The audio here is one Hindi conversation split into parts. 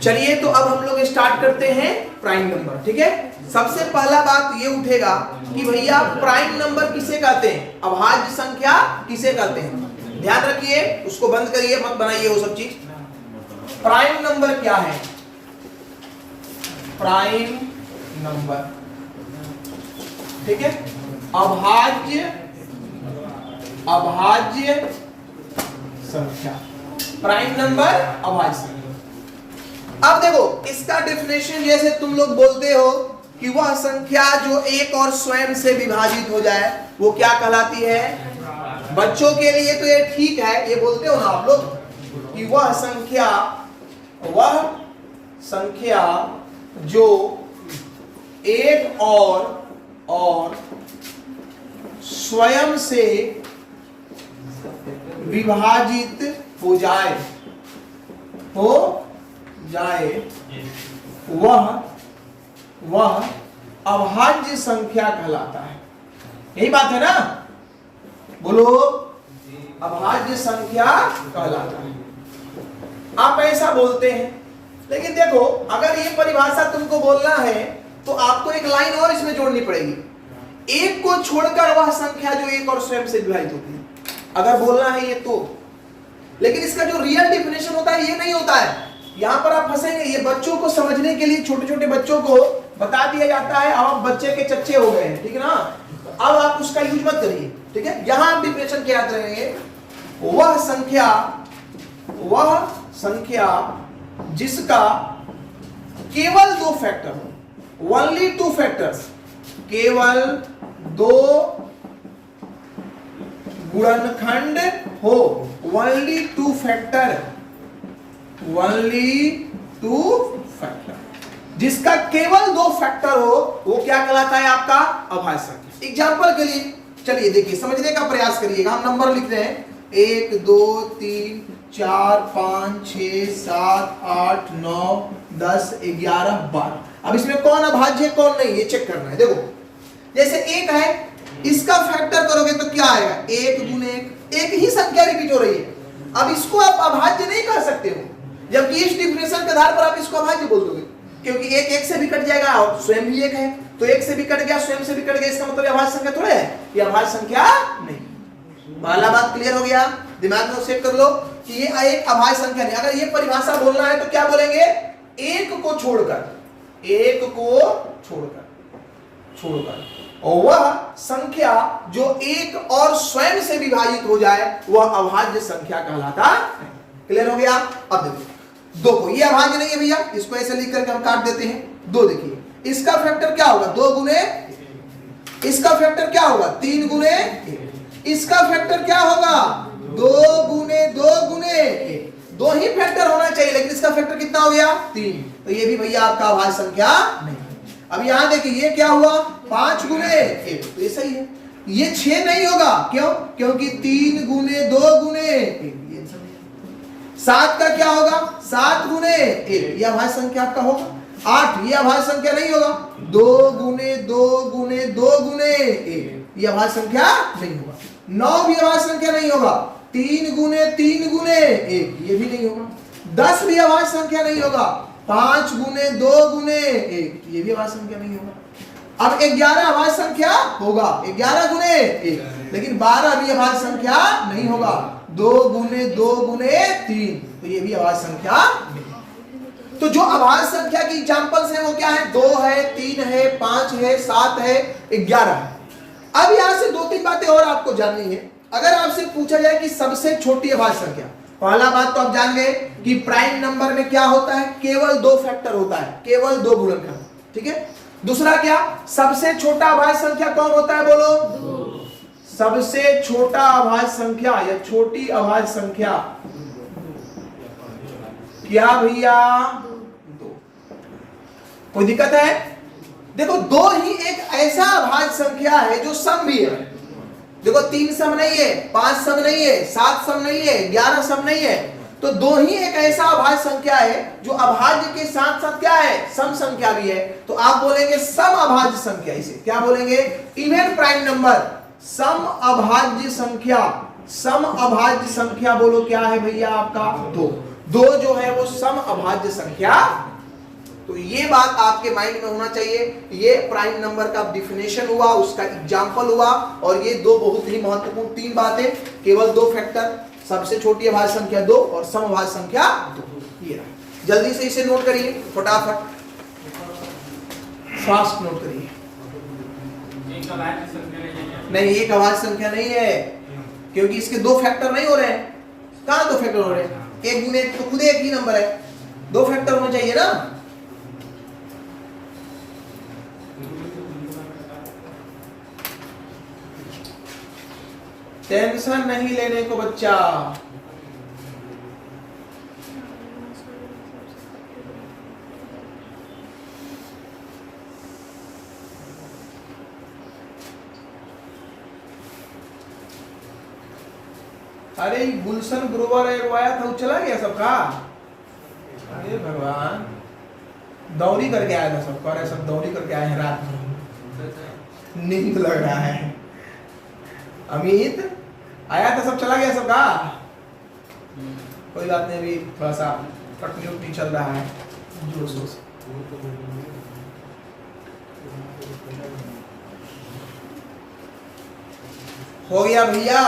चलिए तो अब हम लोग स्टार्ट करते हैं प्राइम नंबर, ठीक है। सबसे पहला बात ये उठेगा कि भैया प्राइम नंबर किसे कहते हैं, अभाज्य संख्या किसे कहते हैं। ध्यान रखिए, उसको बंद करिए, मत बनाइए वो सब चीज। प्राइम नंबर क्या है? प्राइम नंबर, ठीक है, अभाज्य संख्या। प्राइम नंबर अभाज्य संख्या। अब देखो इसका डेफिनेशन, जैसे तुम लोग बोलते हो कि वह संख्या जो एक और स्वयं से विभाजित हो जाए वो क्या कहलाती है। बच्चों के लिए तो ये ठीक है, ये बोलते हो ना आप लोग कि वह संख्या जो एक और स्वयं से विभाजित हो जाए वह अभाज्य संख्या कहलाता है। यही बात है ना, बोलो, अभाज्य संख्या कहलाता है। आप ऐसा बोलते हैं, लेकिन देखो अगर ये परिभाषा तुमको बोलना है तो आपको एक लाइन और इसमें जोड़नी पड़ेगी। एक को छोड़कर वह संख्या जो एक और स्वयं से विभाजित होती है, अगर बोलना है ये तो। लेकिन इसका जो रियल डेफिनेशन होता है ये नहीं होता है। यहां पर आप फंसेंगे। ये बच्चों को समझने के लिए, छोटे छोटे बच्चों को बता दिया जाता है। अब आप बच्चे के चच्चे हो गए हैं, ठीक है ना, अब आप उसका यूज मत करिए, ठीक है। यहां आप डेफिनेशन क्या याद रखेंगे, वह संख्या जिसका केवल दो फैक्टर हो, ओनली टू फैक्टर्स, केवल दो गुणनखंड हो, ओनली टू फैक्टर, जिसका केवल दो फैक्टर हो वो क्या कहलाता है आपका अभाज्य संख्या। एग्जांपल के लिए चलिए देखिए, समझने का प्रयास करिएगा। हम नंबर लिख रहे हैं 1 2 3 4 5 6 7 8 9 10 11 12। अब इसमें कौन अभाज्य है कौन नहीं, ये चेक करना है। देखो जैसे 1 है, इसका फैक्टर करोगे तो क्या आएगा, 1 गुने 1, एक ही संख्या रिपीट हो रही है। अब इसको आप अभाज्य नहीं कह सकते हो, जबकि इस डिफिनेशन के आधार पर आप इसको अभाज्य बोल दोगे, क्योंकि एक एक से भी कट जाएगा और स्वयं भी एक है, तो एक से भी कट गया स्वयं से भी कट गया, इसका मतलब अभाज्य संख्या थोड़ा है, ये अभाज्य संख्या नहीं। पहला बात क्लियर हो गया, दिमाग में सेट कर लो कि ये एक अभाज्य संख्या नहीं। अगर ये परिभाषा बोलना है तो क्या बोलेंगे, एक को छोड़कर और वह संख्या जो एक और स्वयं से विभाजित हो जाए वह अभाज्य संख्या कहलाता है। क्लियर हो गया। अब देखो 2 को, ये अभाज्य नहीं है भैया, इसको ऐसे लिख करके हम काट देते हैं। 2 देखिए, इसका फैक्टर क्या होगा, 2 गुने, इसका फैक्टर क्या होगा 3 गुने, इसका फैक्टर क्या होगा 2 गुने 1। 2 ही फैक्टर होना चाहिए, लेकिन इसका फैक्टर कितना हो गया 3, तो ये भी भैया आपका अभाज्य संख्या नहीं। अब यहां देखिए ये क्या हुआ 5 गुने 1, तो ये सही है। ये 6 नहीं होगा, क्यों, क्योंकि 3 गुने 2 गुने 1। 7 का क्या होगा 7 गुने 1, यह अभाज्य संख्या आपका होगा। 8 ये अभाज्य संख्या नहीं होगा, 2 गुने 2 गुने 2 गुने 1, यह अभाज्य संख्या नहीं होगा। 9 भी अभाज्य संख्या नहीं होगा, 3 गुने 3 गुने 1, ये भी नहीं होगा। 10 भी अभाज्य संख्या नहीं होगा, 5 गुने 2 गुने 1, ये भी अभाज्य संख्या नहीं होगा। अब 11 अभाज्य संख्या होगा, 11 गुने 1, लेकिन 12 भी अभाज्य संख्या नहीं होगा, 2 गुने 2 गुने 3, तो ये भी अभाज्य संख्या नहीं। तो जो अभाज्य संख्या की एग्जांपल्स हैं वो क्या है, 2 है, 3 है, 5 है, 7 है, 11 है। अब यहां से 2-3 बातें और आपको जाननी है। अगर आपसे पूछा जाए कि सबसे छोटी अभाज्य संख्या, पहला बात तो आप जान गए कि प्राइम नंबर में क्या होता है, केवल 2 फैक्टर होता है, केवल 2 गुणनखंड, ठीक है। दूसरा क्या, सबसे छोटा अभाज्य संख्या कौन होता है, बोलो, सबसे छोटा अभाज्य संख्या या छोटी अभाज्य संख्या क्या भैया 2। कोई दिक्कत है, देखो 2 ही एक ऐसा अभाज्य संख्या है जो सम भी है। देखो 3 सम नहीं है, 5 सम नहीं है, 7 सम नहीं है, 11 सम नहीं है, तो 2 ही एक ऐसा अभाज्य संख्या है जो अभाज्य के साथ साथ क्या है, सम संख्या भी है। तो आप बोलेंगे सम अभाज्य संख्या, इसे क्या बोलेंगे, इवन प्राइम नंबर, सम अभाज्य संख्या। सम अभाज्य संख्या बोलो क्या है भैया आपका 2। दो जो है वो सम अभाज्य संख्या। तो ये बात आपके माइंड में होना चाहिए। ये प्राइम नंबर का डिफिनेशन हुआ, उसका एग्जांपल हुआ, और ये दो बहुत ही महत्वपूर्ण तीन बातें। केवल दो फैक्टर, सबसे छोटी अभाज्य संख्या 2 और सम अभाज्य संख्या 2। ये रहा, जल्दी से इसे नोट करिए फटाफट, फास्ट नोट करिए। नहीं, एक अभाज्य संख्या नहीं है, क्योंकि इसके दो फैक्टर नहीं हो रहे हैं। कहां दो फैक्टर हो रहे हैं? एक गुने तो खुद एक ही नंबर है, दो फैक्टर होने चाहिए ना। टेंशन नहीं लेने को बच्चा। अरे गुलशन ग्रोवर आया था, वो चला गया सबका। अरे भगवान, दौड़ी करके आया था सबका, अरे सब दौड़ी करके आए हैं, रात में नींद लग रहा है। अमित आया था, सब चला गया सबका। कोई बात नहीं, अभी थोड़ा सा कटनी उटनी चल रहा है जोश जोश। हो गया भैया?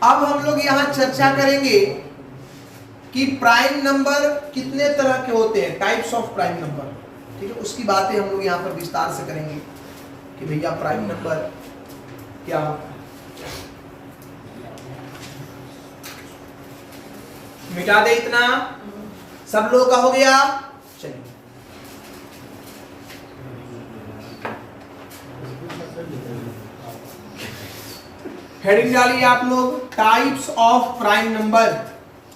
अब हम लोग यहां चर्चा करेंगे कि प्राइम नंबर कितने तरह के होते हैं, टाइप्स ऑफ प्राइम नंबर। ठीक है, उसकी बातें हम लोग यहाँ पर विस्तार से करेंगे कि भैया प्राइम नंबर क्या होता है। मिटा दे इतना, सब लोगों का हो गया। चलिए, हेडिंग डालिए आप लोग, टाइप्स ऑफ प्राइम नंबर,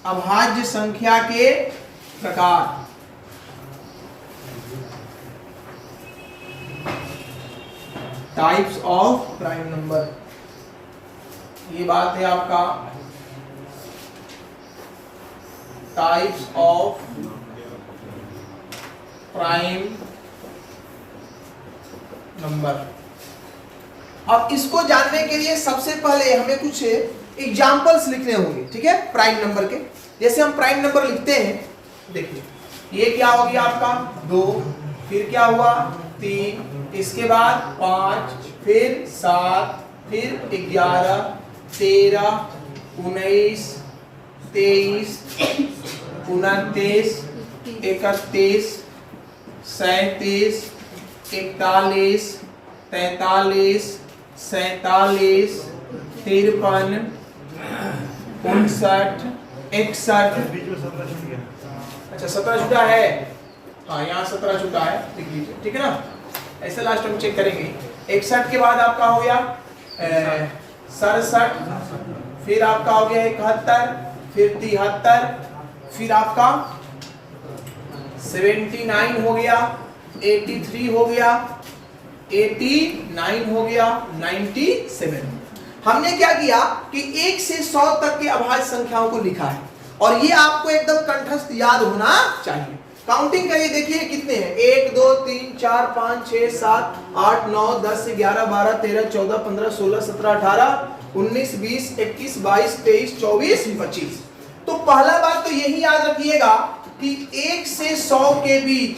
अभाज्य संख्या के प्रकार। टाइप्स ऑफ प्राइम नंबर, ये बात है आपका टाइप्स ऑफ प्राइम नंबर। अब इसको जानने के लिए सबसे पहले हमें कुछ एग्जाम्पल्स लिखने होंगे। ठीक है, प्राइम नंबर के। जैसे हम प्राइम नंबर लिखते हैं, देखिए ये क्या हो गया आपका 2, फिर क्या हुआ 3, इसके बाद 5, फिर 7, फिर 11, 13, 19, 23, 29, 31, 37, 41, 43, 47, 53, 59, 61। अच्छा 17 छूटा है, हाँ यहाँ 17 छूटा है, लिख लीजिए। ठीक है ना, ऐसे लास्ट हम चेक करेंगे। 61 के बाद आपका हो गया 67, फिर आपका हो गया 71, फिर 73, फिर आपका 79 हो गया, 83 हो गया, 89 हो गया, 97। हमने क्या किया कि 1 से 100 तक के अभाज्य संख्याओं को लिखा है, और ये आपको एकदम कंठस्थ याद होना चाहिए। काउंटिंग करिए, देखिए कितने हैं, 1 2 3 4 5 6 7 8 9 10 11 12 13 14 15 16 17 18 19 20 21 22 23 24 25। तो पहला बात तो यही याद रखिएगा कि 1 से 100 के बीच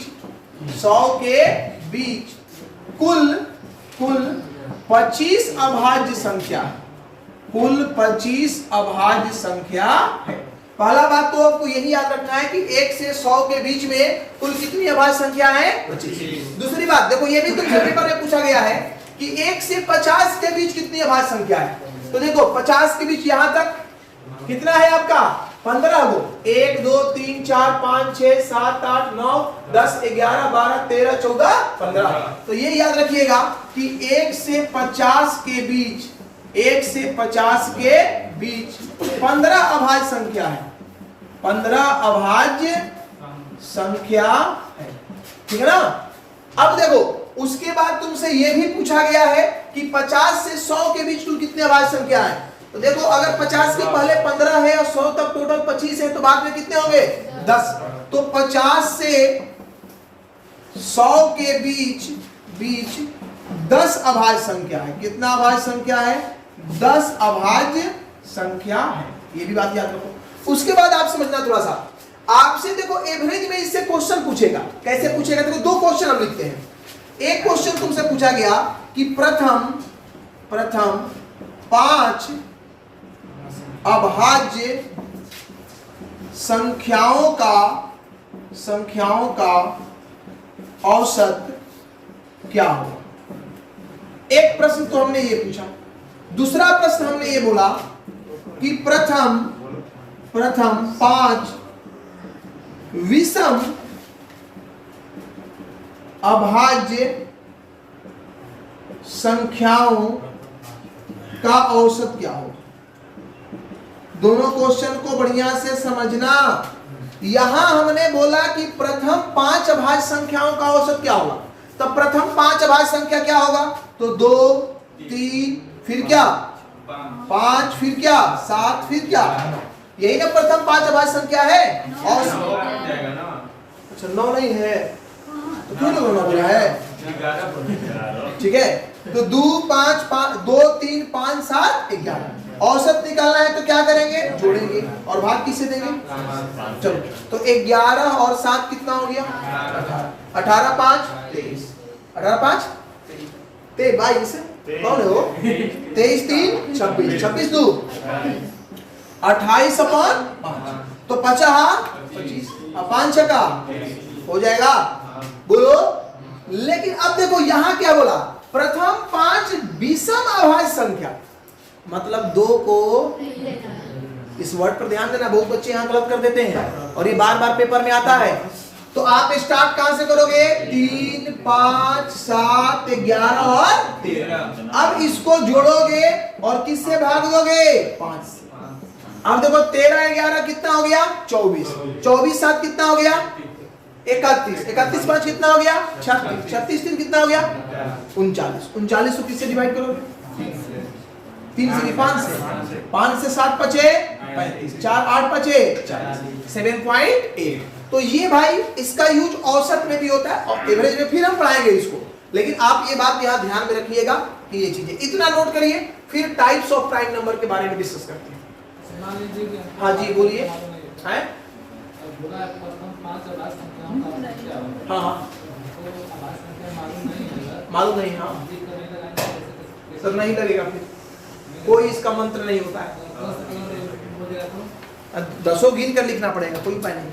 कुल 25 अभाज्य संख्या, कुल 25 अभाज्य संख्या है। पहला बात तो आपको यही याद रखना है कि 1 से 100 के बीच में कुल कितनी अभाज्य संख्या है? 25। दूसरी बात देखो, ये भी तुमसे पेपर में पूछा गया है कि 1 से 50 के बीच कितनी अभाज्य संख्या है। तो देखो 50 के बीच यहां तक कितना है आपका 15 गो, 1 2 3 4 5 6 7 8 9 10 11 12 13 14 15। तो ये याद रखिएगा कि 1 से 50 के बीच, 1 से 50 के बीच 15 अभाज्य संख्या है, 15 अभाज्य संख्या है। ठीक है ना। अब देखो उसके बाद तुमसे यह भी पूछा गया है कि 50 से 100 के बीच कुल कितने अभाज्य संख्या है। तो देखो अगर 50 के पहले 15 है और 100 तक टोटल 25 है, तो बाद में कितने होंगे 10। तो 50 से 100 के बीच 10 अभाज्य संख्या है। कितना अभाज्य संख्या है 10 अभाज्य संख्या है। ये भी बात याद रखो। उसके बाद आप समझना थोड़ा सा, आपसे देखो एवरेज में इससे क्वेश्चन पूछेगा। कैसे पूछेगा? देखो 2 क्वेश्चन हम लिखते हैं। एक क्वेश्चन तुमसे पूछा गया कि प्रथम 5 अभाज्य संख्याओं का औसत क्या होगा। एक प्रश्न तो हमने ये पूछा। दूसरा प्रश्न हमने ये बोला कि प्रथम 5 विषम अभाज्य संख्याओं का औसत क्या होगा। दोनों क्वेश्चन को बढ़िया से समझना। यहां हमने बोला कि प्रथम 5 अभाज्य संख्याओं का औसत क्या होगा। तब प्रथम 5 अभाज्य संख्या क्या होगा? तो 2 3 फिर क्या 5 फिर क्या 7 फिर क्या, यही ना प्रथम 5 अभाज्य संख्या है। और अच्छा 9 नहीं है तो क्यों लोगों बोला है? ठीक है, तो 2 5 2 3 5 7 11 औसत निकालना है तो क्या करेंगे? जोड़ेंगे। और भाग किसे देंगे? चलो, तो 11 और 7 कितना हो गया? 18 5 23 18 5 22 कौन है वो? 23 3 26 26 2 28 अपन 5 तो 50 25 और 5 छक्का हो जाएगा। बोलो। लेकिन अब देखो यहां क्या बोला? प्रथम 5 विषम अभाज्य संख्या, मतलब 2 को, इस वर्ड पर ध्यान देना, बहुत बच्चे यहां गलत कर देते हैं और ये बार बार पेपर में आता है। तो आप स्टार्ट कहां से करोगे? 3 5 7 11 और 13। अब इसको जोड़ोगे और किससे भाग दोगे? 5 से। अब देखो 13 11 कितना हो गया? 24 24 7 कितना हो गया? 31 31 5 कितना हो गया? 36 36 3 कितना हो गया? 39 39 को किससे डिवाइड करोगे? 3 से 5 से 7 बचे 35 4 8 बचे 7.8। तो ये भाई इसका यूज औसत में भी होता है और एवरेज में फिर हम पढ़ाएंगे इसको। लेकिन आप ये बात यहाँ ध्यान में रखिएगा कि ये चीजें इतना नोट करिए, फिर टाइप्स ऑफ प्राइम नंबर के बारे में डिस्कस करते हैं। हाँ जी बोलिए। हैं? हाँ मालूम नहीं। हाँ सर नहीं लगेगा, फिर कोई इसका मंत्र नहीं होता है। 10 गिन कर लिखना पड़ेगा, कोई उपाय नहीं,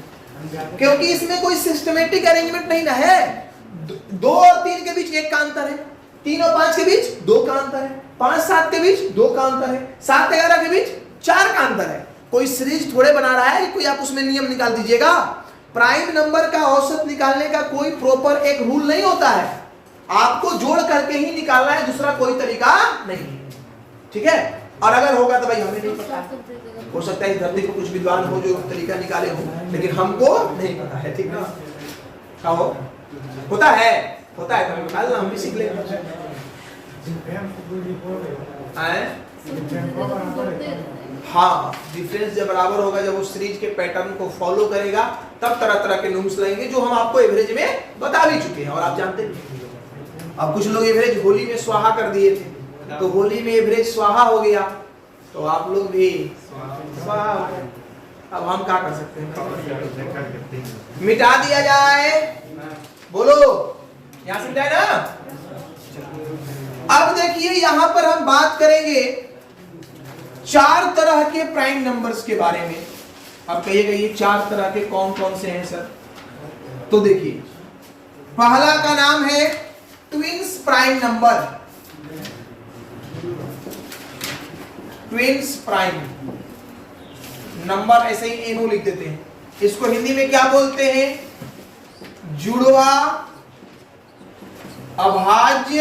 क्योंकि इसमें कोई सिस्टमेटिक अरेंजमेंट नहीं ना है। 2 और 3 के बीच 1 का अंतर है, 3 और 5 के बीच 2 का अंतर है, 5 7 के बीच 2 का अंतर है, 7 11 के बीच 4 का अंतर है। कोई सीरीज थोड़े बना रहा है कोई, आप उसमें नियम निकाल दीजिएगा। प्राइम नंबर का औसत निकालने का कोई प्रॉपर एक रूल नहीं होता है, आपको जोड़ करके ही निकालना है, दूसरा कोई तरीका नहीं। ठीक है, और अगर होगा तो भाई हमें नहीं पता, हो सकता है इस धरती को कुछ विद्वान हो जो तरीका निकाले हो, लेकिन हमको नहीं पता है। ठीक ना? कहो होता है तो निकालना, हम भी सीख लेंगे। हाँ, डिफरेंस जब बराबर होगा, जब उस सीरीज के पैटर्न को फॉलो करेगा, तब तरह तरह के नूम्स लगेंगे जो हम आपको एवरेज में बता भी चुके हैं और आप जानते हैं। अब कुछ लोग एवरेज होली में स्वाहा कर दिए थे, तो होली में एवरेज स्वाहा हो गया, तो आप लोग भी स्वाहा। अब हम क्या कर सकते हैं? मिटा दिया जाए। बोलो, यहां से मिटाए ना। अब देखिए यहां पर हम बात करेंगे 4 तरह के प्राइम नंबर्स के बारे में। अब कहिएगा ये 4 तरह के कौन कौन से हैं सर? तो देखिए, पहला का नाम है twins prime number. Twins prime number, ऐसे ही एनो लिख देते हैं। इसको हिंदी में क्या बोलते हैं? जुड़वा अभाज्य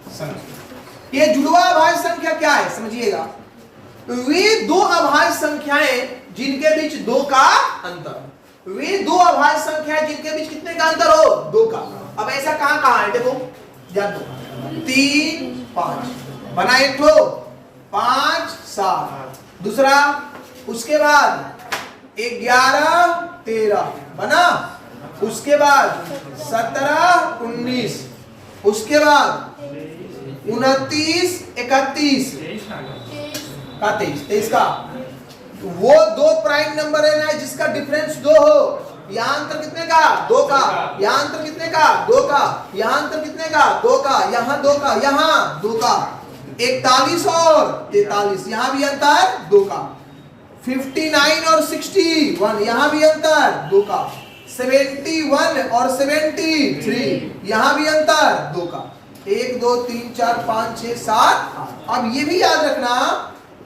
संख्या। ये जुड़वा अभाज्य संख्या क्या है समझिएगा। वे 2 अभाज्य संख्याएं जिनके बीच 2 का अंतर, वे 2 अभाज्य संख्याएं जिनके बीच कितने का अंतर हो? 2 का। अब ऐसा कहां है? देखो याद दो, 3 5 बना एक ठो, 5 7 दूसरा, उसके बाद 11 13 बना, उसके बाद 17 19, उसके बाद 29 31 का 23 का वो दो प्राइम नंबर है ना जिसका डिफरेंस 2 हो। यहाँ अंतर कितने का? 2 का। यहाँ अंतर कितने का? 2 का। यहाँ अंतर कितने का? 2 का। यहाँ 2 का। यहाँ 2 का। 41 और 43 यहाँ भी अंतर 2 का। 59 और 61 यहाँ भी अंतर 2 का। 71 और 73 यहाँ भी अंतर 2 का। 1 2 3 4 5 6 7 8। अब ये भी याद रखना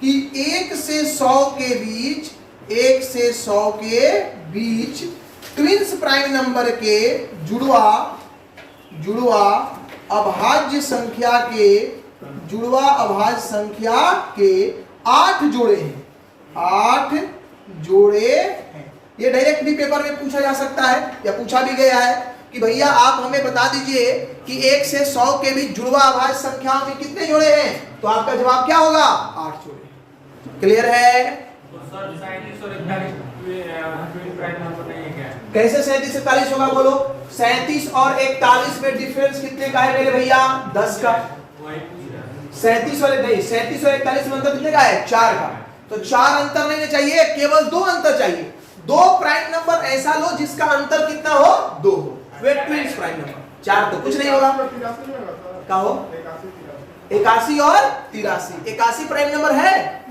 कि 1 से 100 के बीच 1 से 100 के बीच ट्विन्स प्राइम नंबर के जुड़वा अभाज्य संख्या के 8 जोड़े हैं। 8 जोड़े हैं। ये डायरेक्ट भी पेपर में पूछा जा सकता है या पूछा भी गया है कि भैया आप हमें बता दीजिए कि 1 से 100 के बीच जुड़वा अभाज्य संख्याओं में कितने जोड़े हैं, तो आपका जवाब क्या होगा? 8 जोड़े। क्लियर है? कैसे 37 41 होगा बोलो? 37 और 41 में डिफरेंस कितने का है मेरे भैया? 10 का। 37 और 41 में अंतर कितने का है? 4 का। तो 4 अंतर नहीं चाहिए, केवल 2 अंतर चाहिए। 2 प्राइम नंबर ऐसा लो जिसका अंतर कितना हो? 2 हो। वे ट्विन्स प्राइम नंबर। 4 तो कुछ नहीं होगा। क्या हो? 81 और 83। 81 प्राइम नंबर है?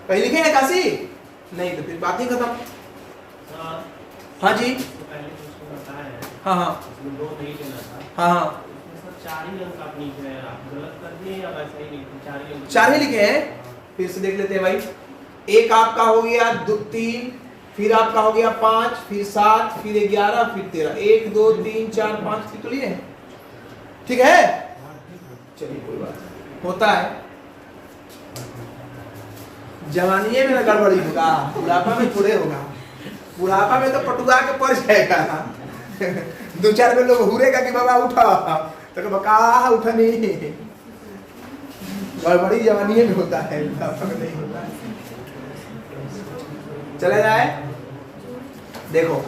कहीं लिखे 81? नहीं, तो फिर बात ही खत्म। हाँ जी, हाँ हाँ हाँ, 4 ही लिखे हैं। फिर से देख लेते हैं भाई। एक आपका हो गया 3, फिर आपका हो गया 5, फिर 7, फिर 11, फिर 13। 1 2 3 4 5 ठीक तो लिए हैं? ठीक है, चलिए कोई बात नहीं, होता है। जवानी में ना गड़बड़ी होगा, बुढ़ापा में थोड़े होगा। बुढ़ापा में तो पटुआ के पड़ जाएगा। 2-4 में लोग हुरेगा कि बाबा उठा, तो बका उठा नहीं। गड़बड़ी जवानी में होता है, बुढ़ापा में नहीं होता है। चले जाए। देखो,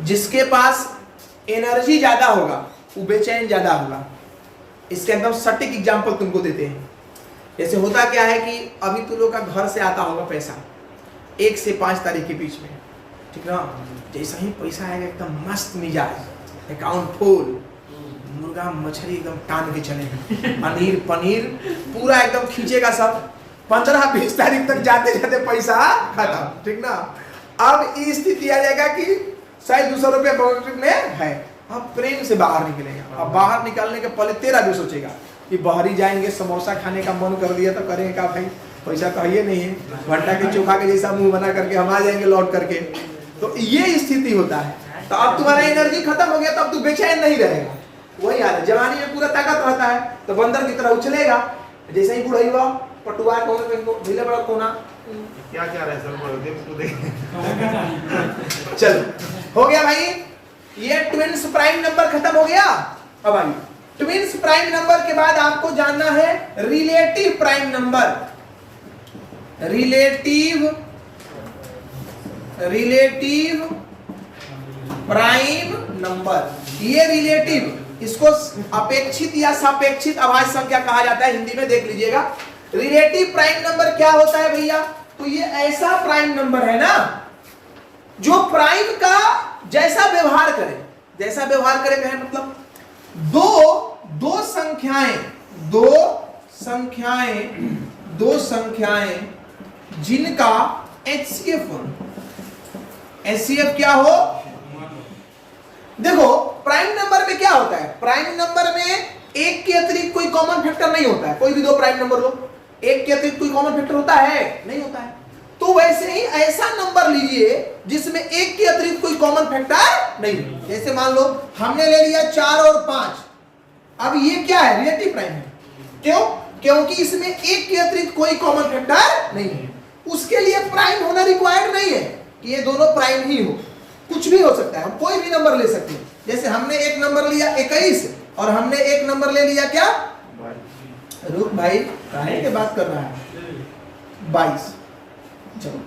जिसके पास एनर्जी ज्यादा होगा वो बेचैन ज्यादा होगा। इसके एकदम सटीक एग्जांपल तुमको देते हैं। जैसे होता क्या है कि अभी तुम लोग का घर से आता होगा पैसा 1 से 5 तारीख के बीच में, ठीक ना? जैसा ही पैसा आएगा एकदम मस्त मिजाज, अकाउंट फुल, मुर्गा मछली एकदम टान के चलेगा, पनीर पूरा एकदम खींचेगा सब। 15-20 तारीख तक जाते जाते पैसा खत्म, ठीक ना? अब ये स्थिति आ जाएगा कि शायद 200 रुपया पॉकेट में है। अब प्रेम से बाहर निकलेगा। अब बाहर निकलने के पहले तेरा भी सोचेगा कि बाहर ही जाएंगे, समोसा खाने का मन कर दिया तो करेंगे क्या भाई, पैसा तो है नहीं है, भट्टा के चोखा के जैसा मुंह बना करके हम आ जाएंगे लौट करके। तो ये स्थिति होता है। तो अब तुम्हारा एनर्जी खत्म हो गया, तो अब तू बेचैन नहीं रहेगा। वही हाल है, जवानी में पूरा ताकत रहता है तो बंदर की तरह उछलेगा। जैसे ही बुढ़ाई हुआ पटुआ ढीले बड़ा कोना क्या रहे सर, चलो हो गया भाई। ये ट्विन्स प्राइम नंबर खत्म हो गया। अब आइए, ट्विन्स प्राइम नंबर के बाद आपको जानना है relative prime number. Relative prime number, ये रिलेटिव, इसको अपेक्षित या सापेक्षित अभाज्य संख्या कहा जाता है, हिंदी में देख लीजिएगा। रिलेटिव प्राइम नंबर क्या होता है भैया? तो ये ऐसा प्राइम नंबर है ना जो प्राइम का जैसा व्यवहार करे। जैसा व्यवहार करे कहे मतलब दो संख्याएं जिनका HCF क्या हो। देखो प्राइम नंबर में क्या होता है, प्राइम नंबर में एक के अतिरिक्त कोई कॉमन फैक्टर नहीं होता है। कोई भी दो प्राइम नंबर लो, एक के अतिरिक्त कोई कॉमन फैक्टर होता है? नहीं होता है। तो वैसे ही ऐसा नंबर लीजिए जिसमें एक के अतिरिक्त कोई कॉमन फैक्टर नहीं हो। जैसे मान लो हमने ले लिया 4 और 5, अब ये क्या है? रिलेटिव प्राइम है। क्यों? क्योंकि इसमें एक के अतिरिक्त कोई कॉमन फैक्टर नहीं है। उसके लिए प्राइम होना रिक्वायर्ड नहीं है कि ये दोनों प्राइम ही हो, कुछ भी हो सकता है, हम कोई भी नंबर ले सकते हैं। जैसे हमने एक नंबर लिया 21 और हमने एक नंबर ले लिया क्या? रुक भाई, काहे के बात कर रहा है? 22। चलो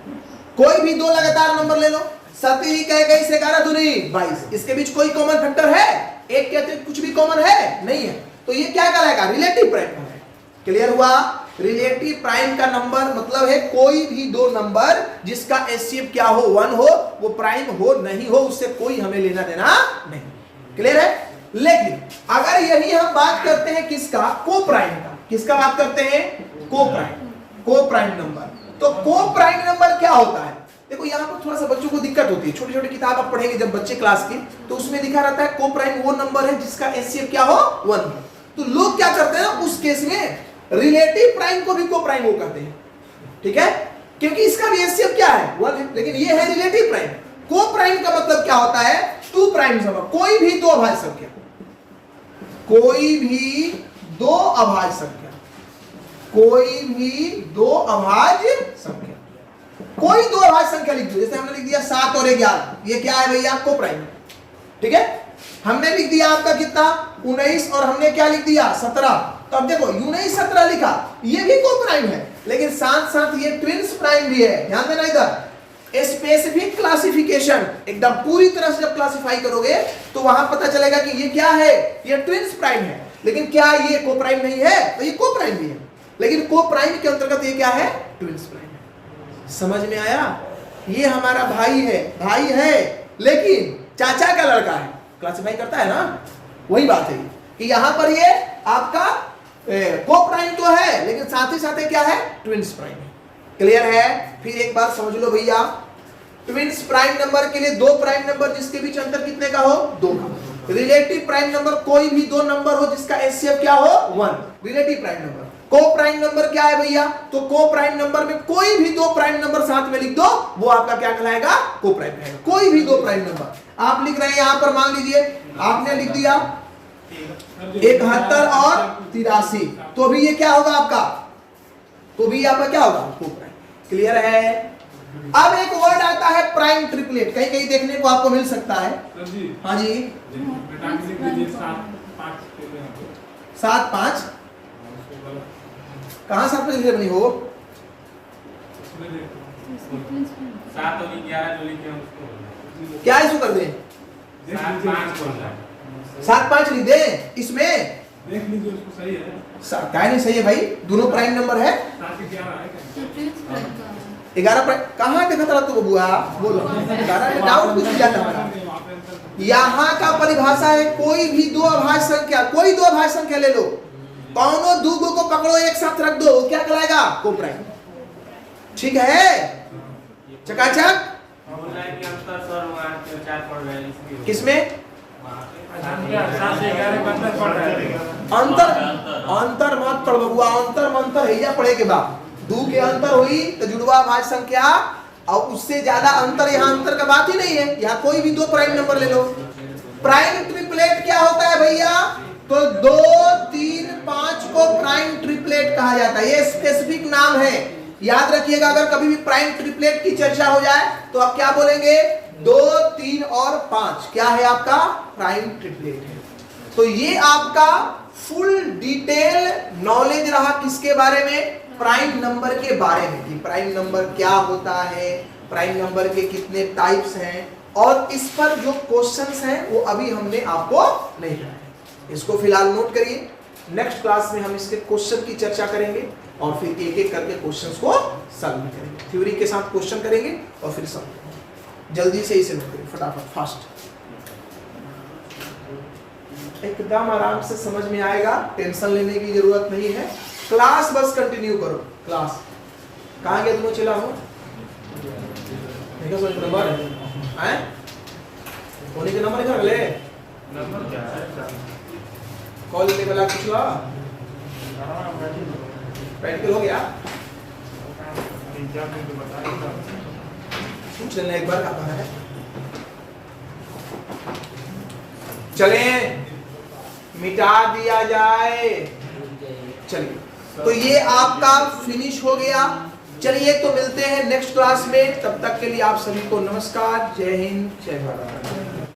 कोई भी दो लगातार नंबर ले लो, 7 21 11 दूनी 22, इसके बीच कोई कॉमन फैक्टर है? एक के अतिरिक्त कुछ भी कॉमन है नहीं है, तो ये क्या कहलाएगा, रिलेटिव प्राइम है। क्लियर हुआ? रिलेटिव प्राइम का नंबर मतलब है कोई भी दो नंबर जिसका एचसीएफ क्या हो, 1 हो, वो प्राइम हो नहीं हो उससे कोई हमें लेना देना नहीं। क्लियर है? लेकिन अगर यही हम बात करते हैं किसका, को प्राइम का, किसका बात करते हैं, को प्राइम नंबर, तो को प्राइम नंबर क्या होता है? देखो यहाँ पर थोड़ा सा बच्चों को दिक्कत होती है, छोटी छोटी किताब आप पढ़ेंगे जब बच्चे क्लास की, तो उसमें लिखा रहता है को प्राइम वो नंबर है जिसका एचसीएफ क्या हो, 1 हो। तो लोग क्या करते हैं उस केस में रिलेटिव प्राइम को भी को प्राइम वो कहते हैं, ठीक है, क्योंकि इसका भी एचसीएफ क्या है, 1 है, लेकिन ये है रिलेटिव प्राइम। को प्राइम का मतलब क्या होता है, 2 प्राइम नंबर, कोई भी दो अभाज्य संख्या, कोई भी दो अभाज्य संख्या, कोई भी दो अभाज्य संख्या, कोई दो अभाज्य संख्या लिख दो, जैसे हमने लिख दिया 7 और 11, ये क्या है भैया, को प्राइम, ठीक है। हमने लिख दिया आपका कितना 19 और हमने क्या लिख दिया 17, तो अब देखो 19 17 लिखा, ये भी को प्राइम है, लेकिन साथ साथ ये ट्विंस प्राइम भी है। ध्यान देना, इधर स्पेसिफिक क्लासिफिकेशन एकदम पूरी तरह से जब क्लासिफाई करोगे तो वहां पता चलेगा कि ये क्या है, ये ट्विंस प्राइम है, लेकिन क्या ये को प्राइम नहीं है, तो ये को प्राइम भी है, लेकिन को प्राइम के अंतर्गत ये क्या है, ट्विंस प्राइम है। समझ में आया? ये हमारा भाई है लेकिन चाचा का लड़का है, क्लासिफाई करता है ना, वही बात है कि यहां पर ये आपका को प्राइम तो है लेकिन साथ ही साथ क्या है, ट्विंस प्राइम है। क्लियर है? फिर एक बात समझ लो भैया, ट्विंस प्राइम नंबर के लिए दो प्राइम नंबर जिसके बीच अंतर कितने का हो, 2 का। रिलेटिव प्राइम नंबर कोई भी दो नंबर हो जिसका एचसीएफ क्या हो, 1, रिलेटिव प्राइम नंबर। को प्राइम नंबर क्या है भैया, तो को प्राइम नंबर में कोई भी दो प्राइम नंबर साथ में लिख दो, वो आपका क्या कहलाएगा, को प्राइम है। कोई भी दो प्राइम नंबर आप लिख रहे हैं, यहां पर मान लीजिए आपने लिख दिया 71 और 83, तो भी ये क्या होगा आपका, तो भी आपका क्या होगा, को प्राइम। क्लियर है? अब एक वर्ड आता है प्राइम ट्रिपलेट, कहीं कहीं देखने को आपको मिल सकता है। हाँ जी, 7 5 कहां 7 पे लिखे बनी हो, 7 और 11 जो लिखे हैं उसको क्या इसको कर दें, 7 5 बोल रहा है, 7 5 लिख दे, इसमें देख लीजिए उसको सही है, क्या नहीं सही है भाई, दोनों प्राइम नंबर है। 7 11 है क्या? 11 प्राइम कहां देखा था तू बुआ, बोलो 11 में डाउट कुछ जाता है। यहाँ का परिभाषा है कोई भी दो अभाज्य संख्या, कोई दो अभाज्य संख्या ले लो, कौनों दूगो को पकड़ो एक साथ रख दो, क्या कहलाएगा, को प्राइम। ठीक है, चकाचक। बोल रहा है कि अंतर सर वहां 4 पड़ रहा है इसके, किसमें अंतर मत पढ़ बबुआ, अंतर मंतर हैया पढ़े के बाद दू के अंतर हुई तो जुड़वा भाज्य संख्या, और उससे ज्यादा अंतर, यहाँ अंतर का बात ही नहीं है, यहाँ कोई भी दो प्राइम नंबर ले लो। प्राइम ट्रिपलेट क्या होता है भैया, तो 2 3 5 को प्राइम ट्रिपलेट कहा जाता है, ये स्पेसिफिक नाम है, याद रखिएगा। अगर कभी भी प्राइम ट्रिपलेट की चर्चा हो जाए तो आप क्या बोलेंगे, 2 3 और 5 क्या है आपका, प्राइम ट्रिपलेट है। तो ये आपका फुल डिटेल नॉलेज रहा किसके बारे में, प्राइम नंबर के बारे में, कि प्राइम नंबर क्या होता है, प्राइम नंबर के कितने टाइप्स हैं, और इस पर जो क्वेश्चंस हैं वो अभी हमने आपको नहीं कराए। इसको फिलहाल नोट करिए, नेक्स्ट क्लास में हम इसके क्वेश्चन की चर्चा करेंगे और फिर एक एक करके क्वेश्चंस को सॉल्व करेंगे, थ्योरी के साथ क्वेश्चन करेंगे और फिर सॉल्व। जल्दी से इसे नोट करिए, फटाफट फास्ट, एकदम आराम से समझ में आएगा, टेंशन लेने की जरूरत नहीं है। क्लास बस कंटिन्यू करो, क्लास। कहाँ गया तुम चिल्ला हो, देखो सोच नंबर है, होने के नंबर निकाल ले, नंबर क्या है, कॉल लेने वाला कुछ ला, प्रैक्टिकल हो गया, 3-4 दिन तो बताइए, पूछ लेना एक बार आता है। चलें, मिटा दिया जाए, चलिए, तो ये आपका फिनिश हो गया। चलिए तो मिलते हैं नेक्स्ट क्लास में, तब तक के लिए आप सभी को नमस्कार, जय हिंद, जय भारत।